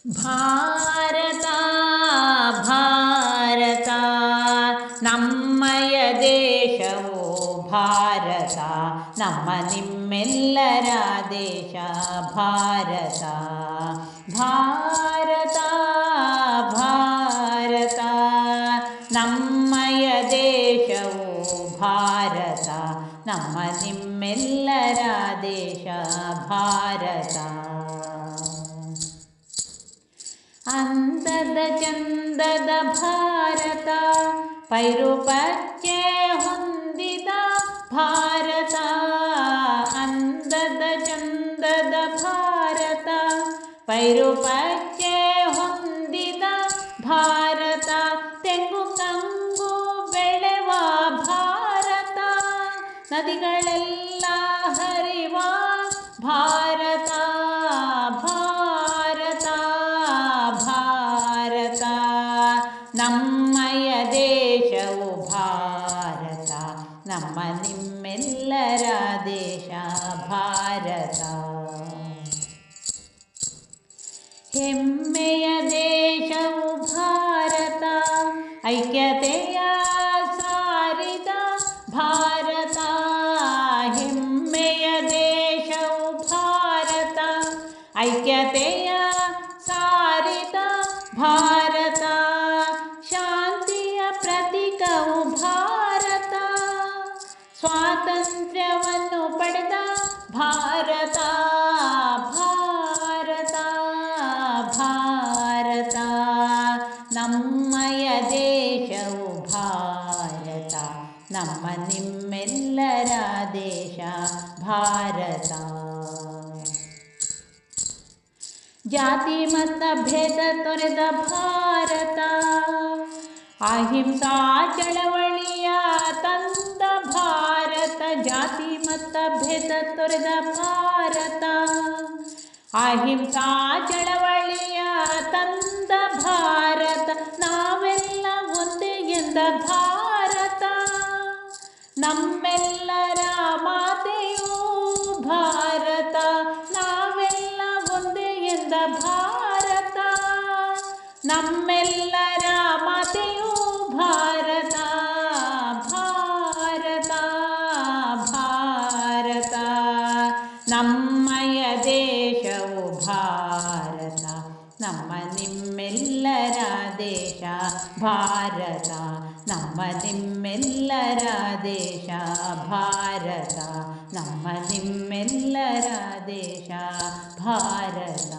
ಭಾರತ ಭಾರತ ನಮ್ಮಯ ದೇಶವು ಭಾರತ, ನಮ್ಮ ನಿಮ್ಮೆಲ್ಲರ ದೇಶ ಭಾರತ. ಭಾರತ ಭಾರತ ನಮ್ಮಯ ದೇಶವು ಭಾರತ, ನಮ್ಮ ನಿಮ್ಮೆಲ್ಲರ ದೇಶ ಭಾರತ. ಅಂದದ ಚಂದದ ಭಾರತ, ಪೈರುಪಚ್ಚೆ ಹೊಂದಿದ ಭಾರತ. ಅಂದದ ಚಂದದ ಭಾರತ, ಪೈರುಪಚ್ಚೆ ಹೊಂದಿದ ಭಾರತ. ತೆಂಗು ಕಂಗು ಬೆಳೆವ ಭಾರತ, ನದಿಗಳೆಲ್ಲ ಹರಿವ ಭಾರತ. ಭಾರತ ಭಾರತ ನಮ್ಮಯ ದೇಶವು ಭಾರತ, ನಮ್ಮ ನಿಮ್ಮೆಲ್ಲರ ದೇಶ ಭಾರತ. ಹೆಮ್ಮೆಯ ದೇಶವು ಭಾರತ, ಐಕ್ಯತೆಯ ಸಾರಿದ ಭಾರತ. ಹೆಮ್ಮೆಯ ದೇಶವು ಭಾರತ, ಐಕ್ಯತೆಯ ಸಾರಿದ ಭಾರತ. ಶಾಂತಿಯ ಪ್ರತೀಕವು ಭಾರತ, ಸ್ವಾತಂತ್ರ್ಯವನ್ನು ಪಡೆದ ಭಾರತ. ಭಾರತ ಭಾರತ ನಮ್ಮಯ ದೇಶವು ಭಾರತ, ನಮ್ಮ ನಿಮ್ಮೆಲ್ಲರ ದೇಶ ಭಾರತ. ಜಾತಿ ಮತ ಭೇದ ತೊರೆದ ಭಾರತ, ಅಹಿಂಸಾ ಚಳವಳಿಯ ತಂದ ಭಾರತ. ಜಾತಿ ಮತ ಭೇದ ತೊರೆದ ಭಾರತ, ಅಹಿಂಸಾ ಚಳವಳಿಯ ತಂದ ಭಾರತ. ನಾವೆಲ್ಲ ಒಂದೇ ಎಂದ ಭಾರತ, ನಮ್ಮೆಲ್ಲರ ಮಾತೆಯೂ ಭಾರತ. ನಾವೆಲ್ಲ ಒಂದೇ ಎಂದ ಭಾರತ, ನಮ್ಮೆಲ್ಲರ ಮಾತೆಯೂ ಭಾರತ. ಭಾರತ ಭಾರತ ನಮ್ಮಯ ದೇಶವು ಭಾರತ, ನಮ್ಮ ನಿಮ್ಮೆಲ್ಲರ ದೇಶ ಭಾರತ. ನಮ್ಮ ನಿಮ್ಮೆಲ್ಲರ ದೇಶ ಭಾರತ, ನಮ್ಮ ನಿಮ್ಮೆಲ್ಲರ ದೇಶ ಭಾರತ.